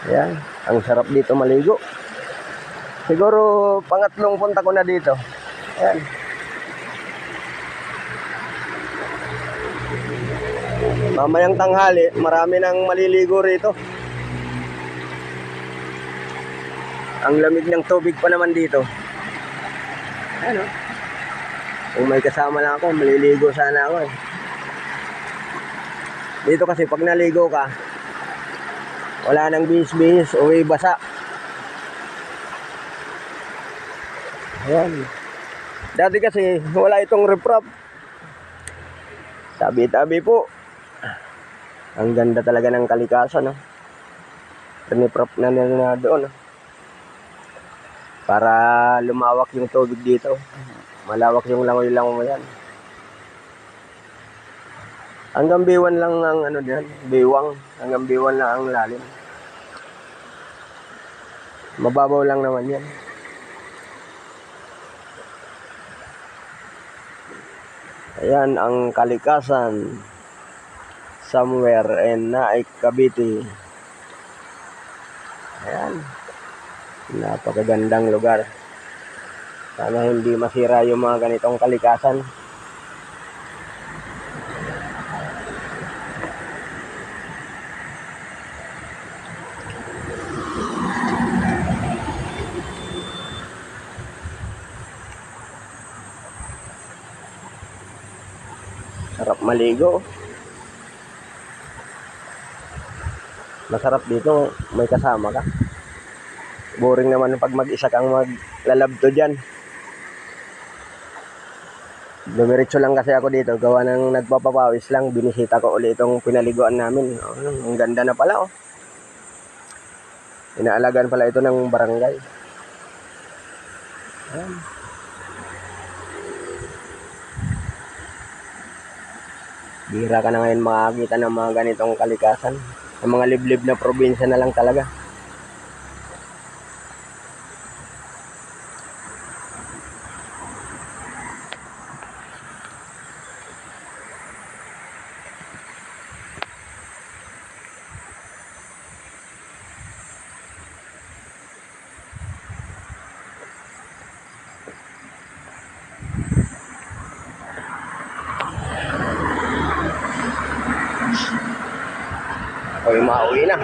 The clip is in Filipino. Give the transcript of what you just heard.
Ayan, ang sarap dito maligo. Siguro pangatlong punta ko na dito. Ayan. Mamayang tanghali, marami nang maliligo rito. Ang lamig ng tubig pa naman dito. Ano? Kung may kasama lang ako, maliligo sana ako eh. Dito kasi pag naligo ka, wala nang bihis-bihis, uwi basa. Ayan. Dati kasi wala itong riprap. Tabi-tabi po. Ang ganda talaga ng kalikasan, no? Riprap na nila doon, no? Para lumawak yung tubig dito. Malawak yung langoy-langoy mo yan. Hanggang biwan lang ang ano diyan, biwang. Hanggang biwan lang ang lalim. Mababaw lang naman yan. Ayan ang kalikasan. Somewhere in Naik, Cavite. Ayan. Napakagandang lugar. Sana hindi masira yung mga ganitong kalikasan. Sarap maligo. Masarap dito, may kasama ka. Boring naman pag mag-isa kang maglalabto dyan. Dumiretso lang kasi ako dito, gawa ng nagpapapawis lang. Binisita ko ulit itong pinaliguan namin. Ang ganda na pala, oh. Inaalagaan pala ito ng barangay. Ayan. Bihira ka na ngayon makakita ng mga ganitong kalikasan. Ang mga liblib na probinsya na lang talaga. Ako'y mauwi na.